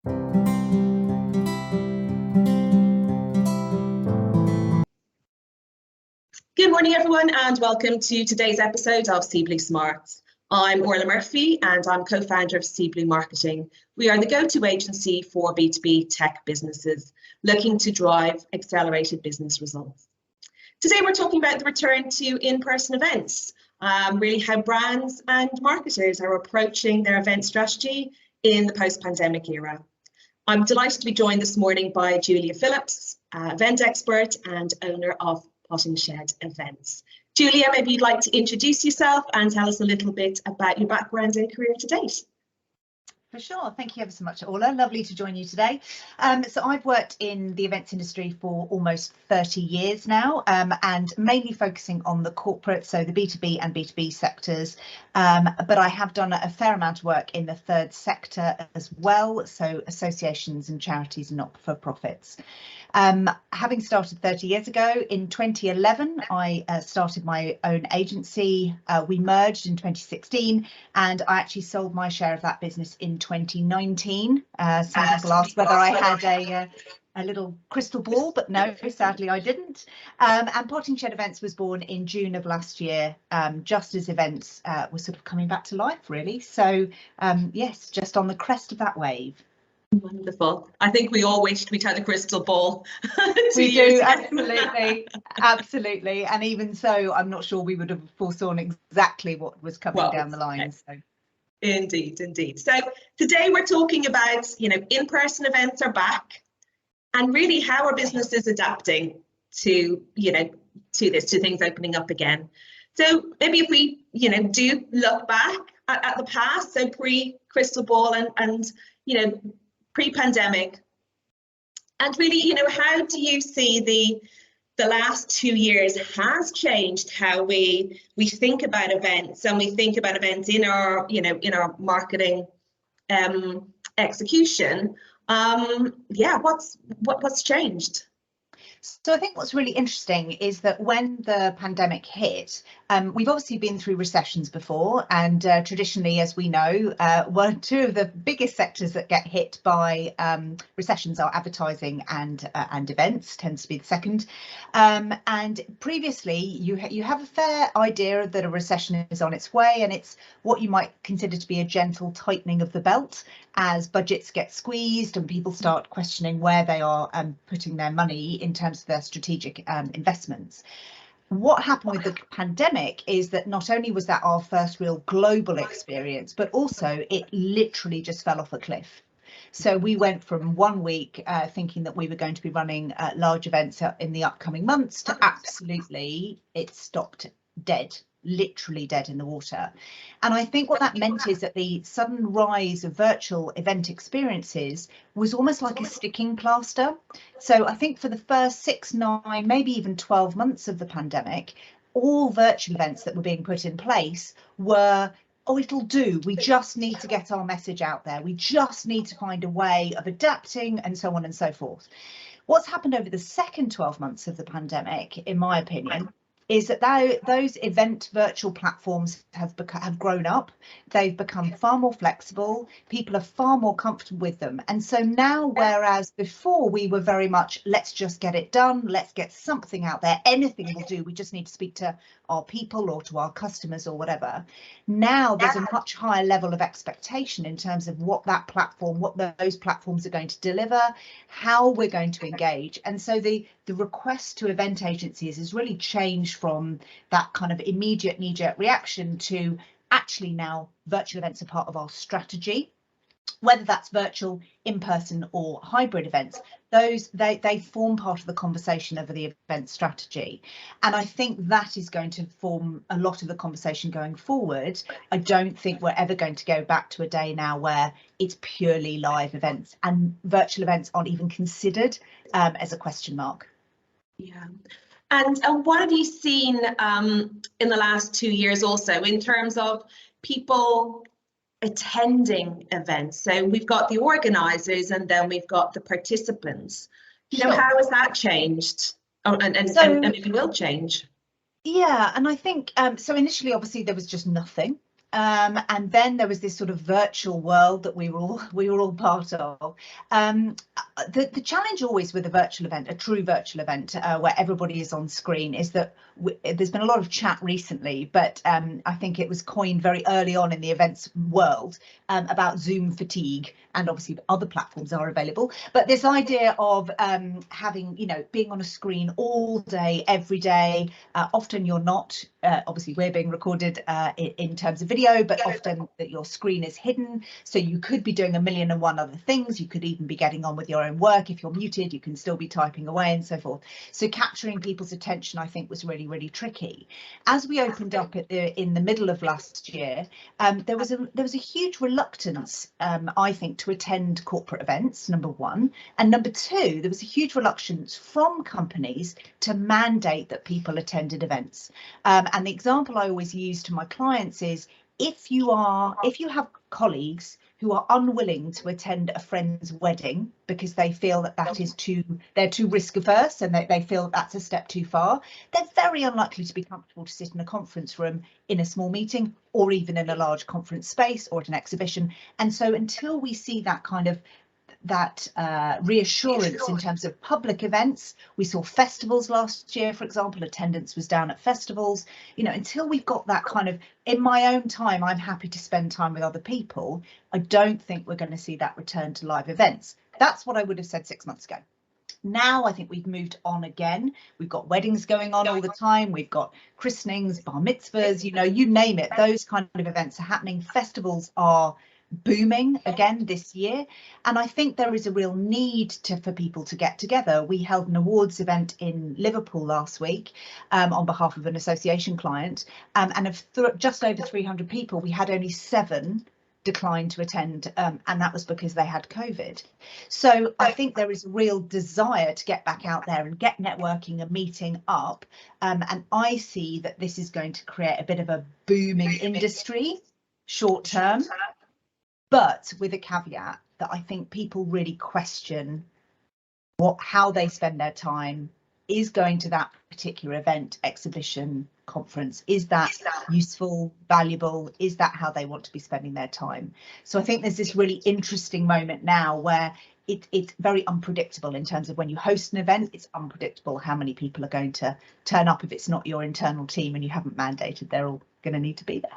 Good morning, everyone, and welcome to today's episode of Seeblue Smarts. I'm Orla Murphy, and I'm co-founder of Seeblue Marketing. We are the go-to agency for B2B tech businesses looking to drive accelerated business results. Today, we're talking about the return to in-person events, really how brands and marketers are approaching their event strategy in the post-pandemic era. I'm delighted to be joined this morning by Julia Phillips, event expert and owner of Potting Shed Events. Julia, maybe you'd like to introduce yourself and tell us a little bit about your background and career to date. For sure. Thank you ever so much, Orla. Lovely to join you today. So I've worked in the events industry for almost 30 years now, and mainly focusing on the corporate, so the B2B and B2B sectors. But I have done a fair amount of work in the third sector as well, so associations and charities and not-for-profits. Having started 30 years ago, in 2011, I started my own agency. We merged in 2016, and I actually sold my share of that business in 2019. Some people asked whether I had a little crystal ball, but no, sadly I didn't. And Potting Shed Events was born in June of last year, just as events were sort of coming back to life, really. So yes, just on the crest of that wave. Wonderful. I think we all wished we'd had a crystal ball. We do, absolutely. And even so, I'm not sure we would have foresawn exactly what was coming down the line. So. Indeed. So today we're talking about, in-person events are back, and really how are businesses adapting to, to things opening up again. So maybe if we, do look back at the past, so pre-crystal ball and pre-pandemic, and really, how do you see the last 2 years has changed how we think about events, and we think about events in our marketing execution? What's changed? So I think what's really interesting is that when the pandemic hit, we've obviously been through recessions before, and traditionally, as we know, two of the biggest sectors that get hit by recessions are advertising and events, tends to be the second. And previously, you have a fair idea that a recession is on its way, and it's what you might consider to be a gentle tightening of the belt as budgets get squeezed and people start questioning where they are putting their money in terms of their strategic investments. What happened with the pandemic is that not only was that our first real global experience, but also it literally just fell off a cliff. So we went from 1 week thinking that we were going to be running large events in the upcoming months to absolutely it stopped dead. Literally dead in the water. And I think what that meant is that the sudden rise of virtual event experiences was almost like a sticking plaster. So I think for the first 6, 9, maybe even 12 months of the pandemic, all virtual events that were being put in place were, oh, it'll do. We just need to get our message out there. We just need to find a way of adapting, and so on and so forth. What's happened over the second 12 months of the pandemic, in my opinion, is that those event virtual platforms have grown up. They've become far more flexible. People are far more comfortable with them. And so now, whereas before we were very much, let's just get it done, let's get something out there, anything will do, we just need to speak to our people or to our customers or whatever. Now there's a much higher level of expectation in terms of what those platforms are going to deliver, how we're going to engage. And so the request to event agencies has really changed from that kind of immediate knee-jerk reaction to actually now virtual events are part of our strategy, whether that's virtual, in-person or hybrid events. They form part of the conversation over the event strategy, and I think that is going to form a lot of the conversation going forward. I don't think we're ever going to go back to a day now where it's purely live events and virtual events aren't even considered as a question mark. Yeah. And what have you seen in the last 2 years also in terms of people attending events? So we've got the organisers and then we've got the participants. Sure. How has that changed? And maybe will change? Yeah, and I think so initially, obviously, there was just nothing. And then there was this sort of virtual world that we were all part of. The challenge always with a virtual event, a true virtual event, where everybody is on screen, is that there's been a lot of chat recently, but I think it was coined very early on in the events world about Zoom fatigue, and obviously other platforms are available. But this idea of having, being on a screen all day, every day, often you're not, obviously we're being recorded in terms of video, but often that your screen is hidden. So you could be doing 1,000,001 other things. You could even be getting on with your own work. If you're muted, you can still be typing away and so forth. So capturing people's attention, I think, was really, really tricky. As we opened up in the middle of last year, there was a huge reluctance, I think, to attend corporate events, number one. And number two, there was a huge reluctance from companies to mandate that people attended events. And the example I always use to my clients is, if you have colleagues who are unwilling to attend a friend's wedding because they feel that they're too risk averse and they feel that's a step too far, they're very unlikely to be comfortable to sit in a conference room in a small meeting, or even in a large conference space or at an exhibition. And so until we see that kind of reassurance in terms of public events, we saw festivals last year, for example, attendance was down at festivals. Until we've got that kind of, in my own time, I'm happy to spend time with other people, I don't think we're going to see that return to live events. That's what I would have said 6 months ago. Now I think we've moved on again. We've got weddings going on all the time. We've got christenings, bar mitzvahs, you name it. Those kind of events are happening. Festivals are booming again this year, and I think there is a real need for people to get together. We held an awards event in Liverpool last week on behalf of an association client, and of just over 300 people, we had only 7 declined to attend, and that was because they had COVID. So I think there is a real desire to get back out there and get networking and meeting up, and I see that this is going to create a bit of a booming industry short term, but with a caveat that I think people really question how they spend their time. Is going to that particular event, exhibition, conference, is that useful, valuable? Is that how they want to be spending their time? So I think there's this really interesting moment now where it's very unpredictable in terms of when you host an event. It's unpredictable how many people are going to turn up if it's not your internal team and you haven't mandated they're all going to need to be there.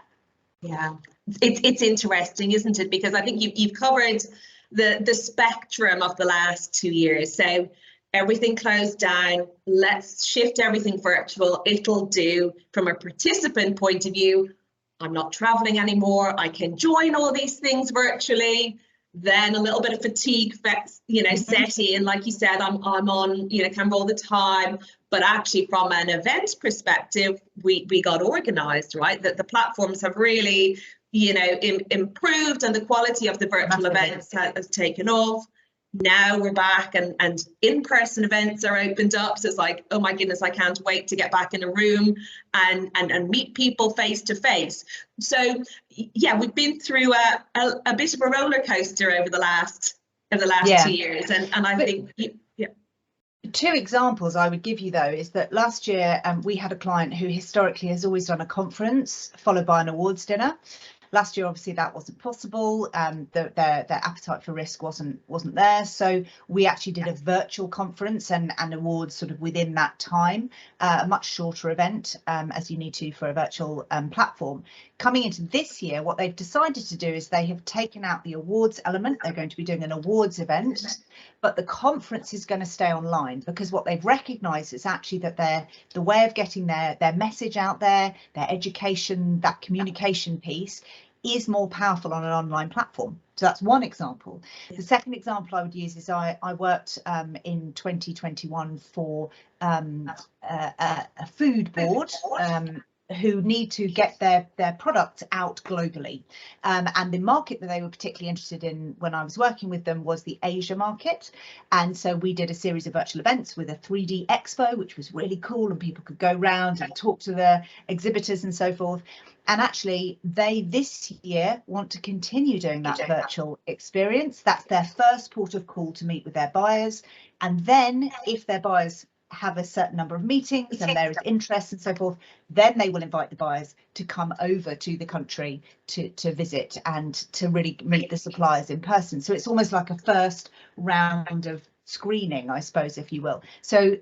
Yeah, it's interesting, isn't it? Because I think you've covered the spectrum of the last 2 years. So everything closed down, let's shift everything virtual. It'll do. From a participant point of view, I'm not traveling anymore. I can join all these things virtually. Then a little bit of fatigue, set in. Like you said, I'm on, camera all the time. But actually, from an event perspective, we got organized, right? That the platforms have really, improved, and the quality of the virtual events has taken off. Now we're back, and in-person events are opened up. So it's like, oh my goodness, I can't wait to get back in a room and meet people face to face. So yeah, we've been through a bit of a roller coaster over the last 2 years, and I think. Two examples I would give you, though, is that last year we had a client who historically has always done a conference followed by an awards dinner. Last year, obviously, that wasn't possible. Their appetite for risk wasn't there. So we actually did a virtual conference and awards sort of within that time, a much shorter event, as you need to for a virtual platform. Coming into this year, what they've decided to do is they have taken out the awards element. They're going to be doing an awards event, but the conference is going to stay online, because what they've recognised is actually that the way of getting their message out there, their education, that communication piece, is more powerful on an online platform. So that's one example. The second example I would use is I worked in 2021 for a food board who need to get their product out globally. And the market that they were particularly interested in when I was working with them was the Asia market. And so we did a series of virtual events with a 3D expo, which was really cool, and people could go round and talk to the exhibitors and so forth. And actually, they this year want to continue doing that virtual experience. That's their first port of call to meet with their buyers. And then if their buyers have a certain number of meetings and there is interest and so forth, then they will invite the buyers to come over to the country to visit and to really meet the suppliers in person. So it's almost like a first round of screening, I suppose, if you will. So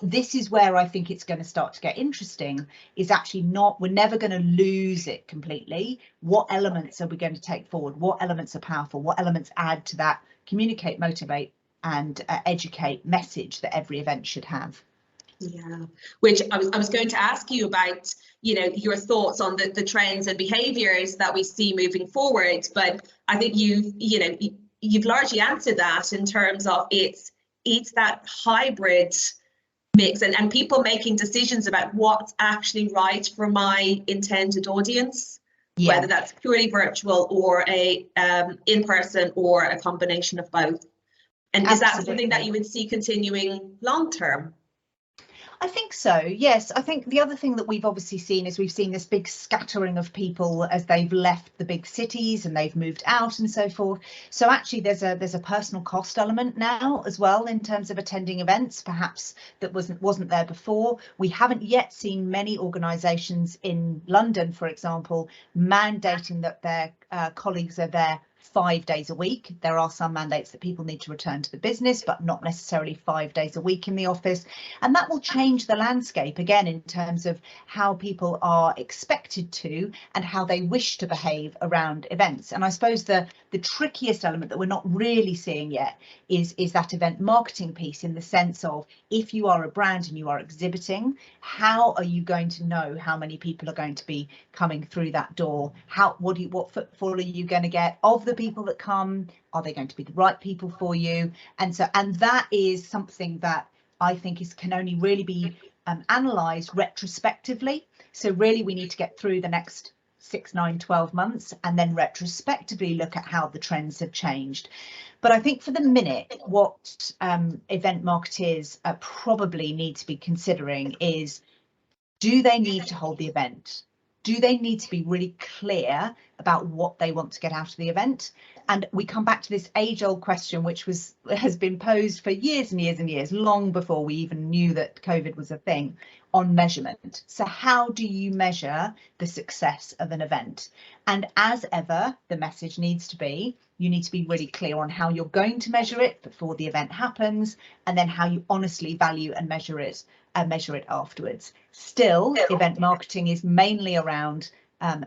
this is where I think it's going to start to get interesting, is actually we're never going to lose it completely. What elements are we going to take forward? What elements are powerful? What elements add to that communicate, motivate and educate message that every event should have? Yeah, which I was going to ask you about, your thoughts on the trends and behaviours that we see moving forward. But I think you've largely answered that in terms of it's that hybrid mix and people making decisions about what's actually right for my intended audience, whether that's purely virtual or a in person or a combination of both. And Absolutely. Is that something that you would see continuing long term? I think so, yes. I think the other thing that we've obviously seen is we've seen this big scattering of people as they've left the big cities and they've moved out and so forth. So actually there's a personal cost element now as well in terms of attending events, perhaps that wasn't there before. We haven't yet seen many organisations in London, for example, mandating that their colleagues are there 5 days a week. There are some mandates that people need to return to the business, but not necessarily 5 days a week in the office. And that will change the landscape again in terms of how people are expected to and how they wish to behave around events. And I suppose the trickiest element that we're not really seeing yet is that event marketing piece, in the sense of, if you are a brand and you are exhibiting, how are you going to know how many people are going to be coming through that door? What footfall are you going to get of the people that come? Are they going to be the right people for you? And that is something that I think can only really be analysed retrospectively. So really we need to get through the next 6, 9, 12 months and then retrospectively look at how the trends have changed. But I think for the minute, what event marketeers probably need to be considering is, do they need to hold the event? Do they need to be really clear about what they want to get out of the event? And we come back to this age-old question, which has been posed for years and years and years, long before we even knew that COVID was a thing, on measurement. So how do you measure the success of an event? And as ever, the message needs to be, you need to be really clear on how you're going to measure it before the event happens, and then how you honestly value and measure it afterwards. Still, event marketing is mainly around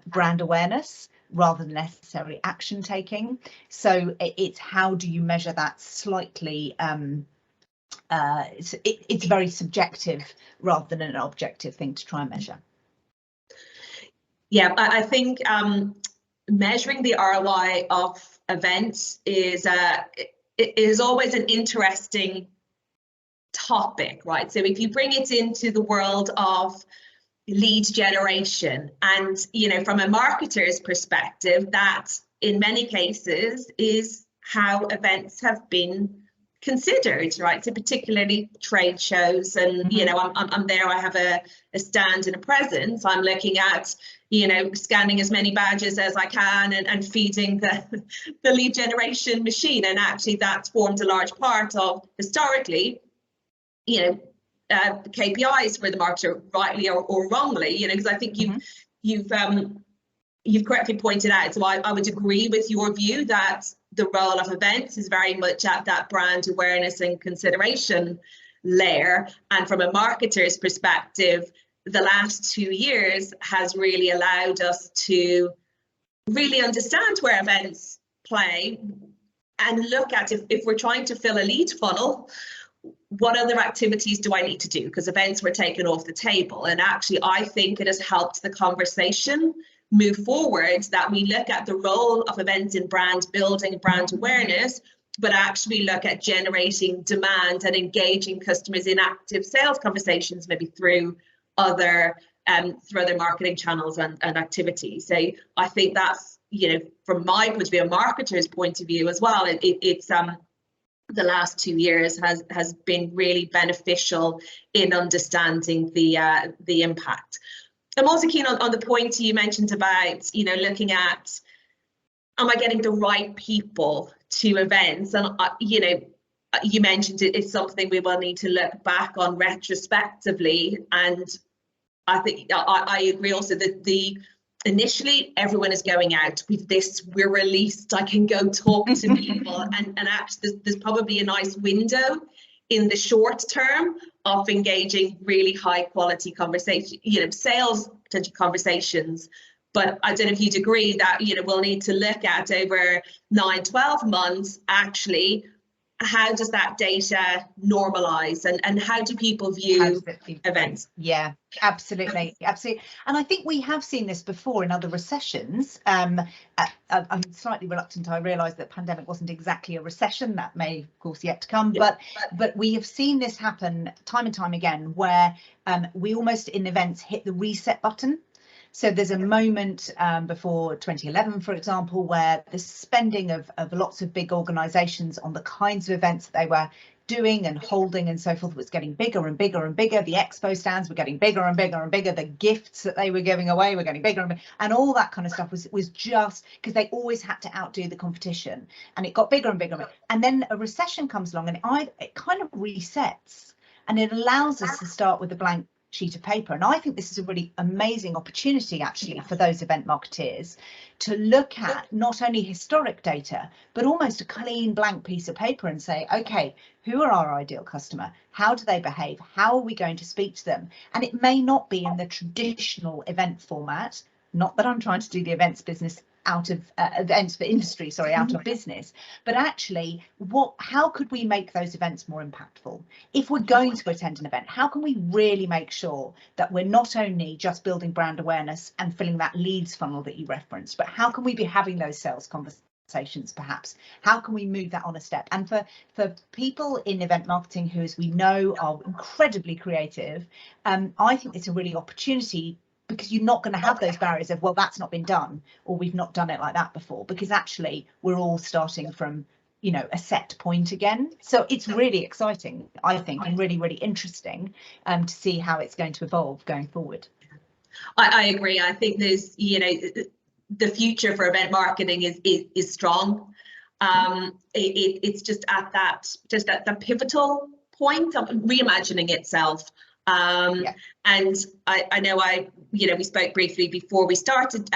brand awareness rather than necessarily action taking. So it's how do you measure that slightly, it's very subjective rather than an objective thing to try and measure. Yeah, I think measuring the ROI of events is always an interesting topic, right? So if you bring it into the world of lead generation, and from a marketer's perspective, that in many cases is how events have been considered, right? So particularly trade shows, and I'm there, I have a stand and a presence, I'm looking at scanning as many badges as I can and feeding the lead generation machine. And actually that's formed a large part of, historically, KPIs for the marketer, rightly or wrongly, because I think you've correctly pointed out. So I would agree with your view that the role of events is very much at that brand awareness and consideration layer. And from a marketer's perspective, the last 2 years has really allowed us to really understand where events play and look at, if we're trying to fill a lead funnel, what other activities do I need to do? Because events were taken off the table. And actually, I think it has helped the conversation move forward, that we look at the role of events in brand building, brand awareness, but actually look at generating demand and engaging customers in active sales conversations, maybe through other marketing channels and activities. So I think that's, from my point of view, a marketer's point of view as well, it's the last 2 years has been really beneficial in understanding the impact. I'm also keen on the point you mentioned about, looking at, am I getting the right people to events? And, you mentioned it's something we will need to look back on retrospectively. And I think I agree also that initially everyone is going out with this, we're released, I can go talk to people, and actually there's probably a nice window in the short term of engaging really high quality conversation, sales potential conversations. But I don't know if you'd agree that, we'll need to look at over 9-12 months, actually, how does that data normalize, and how do people view events? Yeah, absolutely. And I think we have seen this before in other recessions. I'm slightly reluctant. I realise that pandemic wasn't exactly a recession. That may, of course, yet to come. Yeah. But we have seen this happen time and time again, where we almost in events hit the reset button. So there's a moment before 2011, for example, where the spending of lots of big organisations on the kinds of events that they were doing and holding and so forth was getting bigger and bigger and bigger. The expo stands were getting bigger and bigger and bigger. The gifts that they were giving away were getting bigger and bigger, and all that kind of stuff was just because they always had to outdo the competition, and it got bigger and bigger. And then a recession comes along, and it kind of resets, and it allows us to start with a blank sheet of paper. And I think this is a really amazing opportunity actually for those event marketeers to look at not only historic data, but almost a clean blank piece of paper and say, okay, who are our ideal customer? How do they behave? How are we going to speak to them? And it may not be in the traditional event format, not that I'm trying to do the events business out of events for industry, out of business, but actually how could we make those events more impactful? If we're going to attend an event, how can we really make sure that we're not only just building brand awareness and filling that leads funnel that you referenced, but how can we be having those sales conversations perhaps? How can we move that on a step? And for people in event marketing who, as we know, are incredibly creative, I think it's a really opportunity, because you're not going to have those barriers of, well, that's not been done, or we've not done it like that before, because actually we're all starting from, a set point again. So it's really exciting, I think, and really, really interesting to see how it's going to evolve going forward. I agree. I think there's, the future for event marketing is strong. It's just at that pivotal point of reimagining itself. And I know we spoke briefly before we started,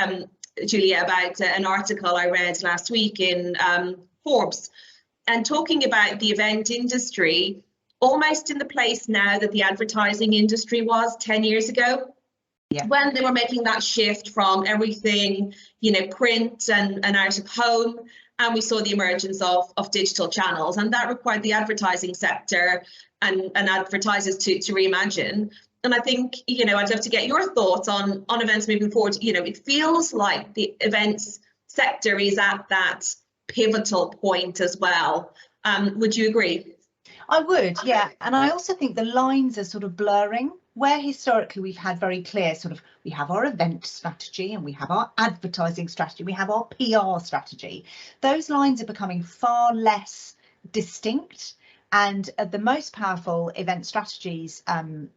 Julia, about an article I read last week in Forbes, and talking about the event industry almost in the place now that the advertising industry was 10 years ago. Yeah. When they were making that shift from everything, print and out of home, and we saw the emergence of digital channels, and that required the advertising sector and advertisers to reimagine. And I think, I'd love to get your thoughts on events moving forward. It feels like the events sector is at that pivotal point as well. Would you agree? I would, yeah. And I also think the lines are sort of blurring, where historically we've had very clear we have our event strategy and we have our advertising strategy, we have our PR strategy. Those lines are becoming far less distinct. And the most powerful event strategies,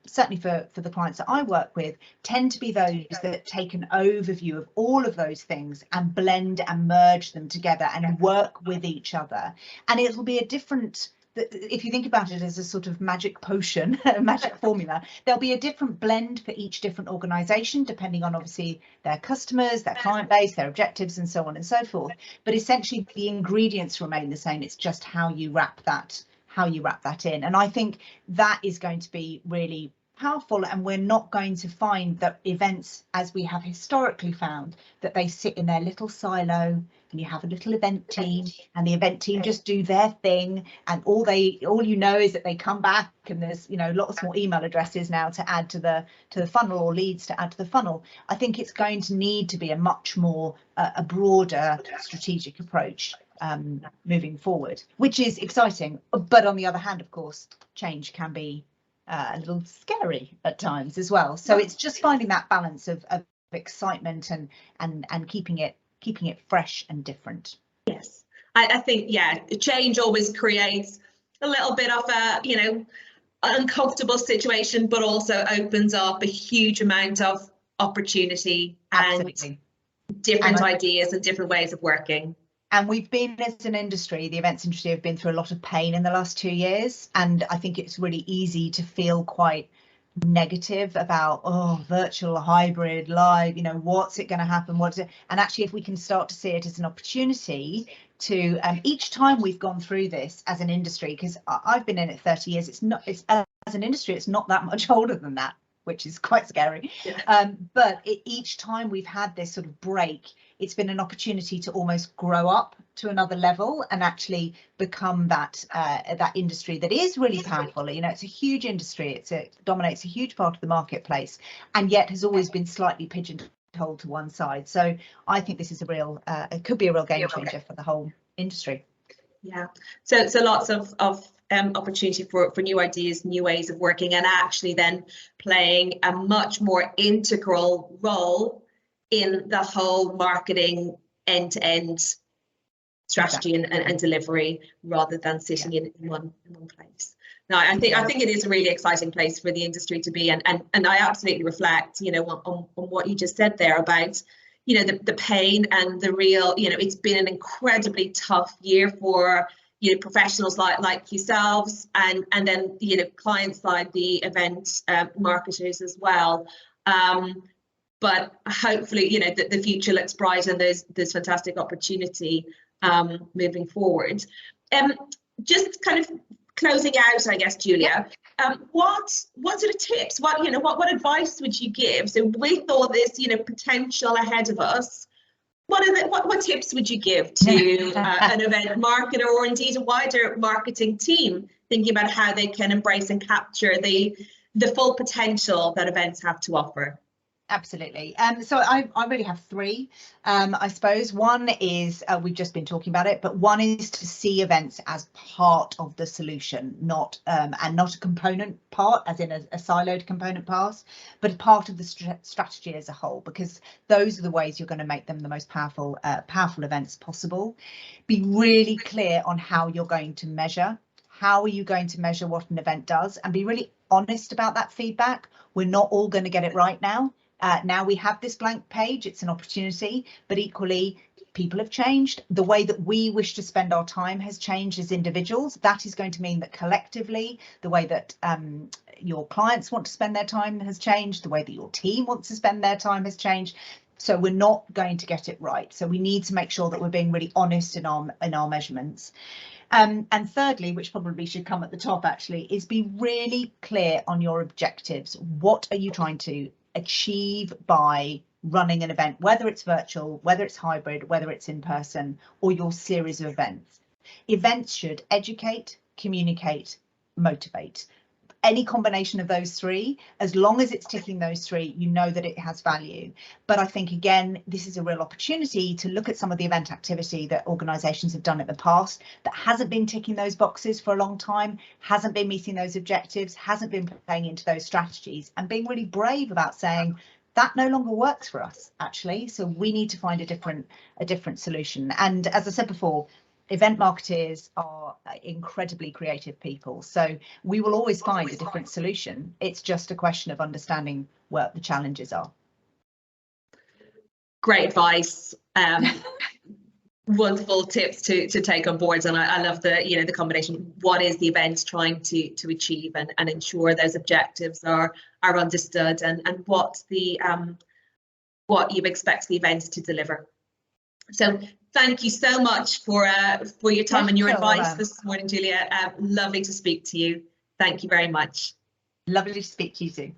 certainly for the clients that I work with, tend to be those that take an overview of all of those things and blend and merge them together and work with each other. And it'll be a different, if you think about it as a sort of magic potion, a magic formula, there'll be a different blend for each different organisation, depending on obviously their customers, their client base, their objectives, and so on and so forth. But essentially the ingredients remain the same. It's just how you wrap that in. And I think that is going to be really powerful, and we're not going to find that events, as we have historically found, that they sit in their little silo and you have a little event team and the event team just do their thing, and all is that they come back and there's lots more email addresses now to add to the funnel, or leads to add to the funnel. I think it's going to need to be a much more a broader strategic approach moving forward, which is exciting. But on the other hand, of course, change can be a little scary at times as well. So it's just finding that balance of excitement and keeping it fresh and different. Yes, I think, change always creates a little bit of a uncomfortable situation, but also opens up a huge amount of opportunity. Absolutely. And different ideas and different ways of working. And we've been, as an industry, the events industry have been through a lot of pain in the last 2 years. And I think it's really easy to feel quite negative about, oh, virtual, hybrid, live, what's it going to happen? What's it? And actually, if we can start to see it as an opportunity to, each time we've gone through this as an industry, because I've been in it 30 years, it's as an industry, it's not that much older than that, which is quite scary. Yeah. But each time we've had this sort of break, it's been an opportunity to almost grow up to another level and actually become that industry that is really powerful. It's a huge industry. It dominates a huge part of the marketplace, and yet has always been slightly pigeonholed to one side. So I think this is it could be a real game changer for the whole industry. Yeah, so lots of opportunity for new ideas, new ways of working, and actually then playing a much more integral role in the whole marketing end-to-end strategy and delivery, rather than sitting in one place. Now, I think it is a really exciting place for the industry to be, and I absolutely reflect, on what you just said there about, the pain and the real, it's been an incredibly tough year for, professionals like yourselves, and then, clients like the event marketers as well. But hopefully, the future looks bright, and there's fantastic opportunity moving forward. Just kind of closing out, I guess, Julia, what sort of tips, what advice would you give? So with all this, potential ahead of us, what tips would you give to an event marketer, or indeed a wider marketing team, thinking about how they can embrace and capture the full potential that events have to offer? Absolutely. So I really have three, I suppose. One is, we've just been talking about it, but one is to see events as part of the solution, not a component part, as in a siloed component part, but part of the strategy as a whole, because those are the ways you're going to make them the most powerful events possible. Be really clear on how you're going to measure. How are you going to measure what an event does? And be really honest about that feedback. We're not all going to get it right now. Now we have this blank page, it's an opportunity, but equally people have changed. The way that we wish to spend our time has changed as individuals. That is going to mean that collectively, the way that your clients want to spend their time has changed. The way that your team wants to spend their time has changed. So we're not going to get it right. So we need to make sure that we're being really honest in our measurements. And thirdly, which probably should come at the top actually, is be really clear on your objectives. What are you trying to achieve by running an event, whether it's virtual, whether it's hybrid, whether it's in person, or your series of events? Events should educate, communicate, motivate. Any combination of those three, as long as it's ticking those three, you know that it has value. But I think, again, this is a real opportunity to look at some of the event activity that organisations have done in the past that hasn't been ticking those boxes for a long time, hasn't been meeting those objectives, hasn't been playing into those strategies, and being really brave about saying that no longer works for us, actually. So we need to find a different solution. And as I said before, event marketers are incredibly creative people, so we will always find a different solution. It's just a question of understanding what the challenges are. Great advice. Wonderful tips to take on board, and I love the combination. What is the event trying to achieve, and ensure those objectives are understood, and what you expect the events to deliver. So thank you so much for your time and your advice this morning, Julia. Lovely to speak to you. Thank you very much. Lovely to speak to you too.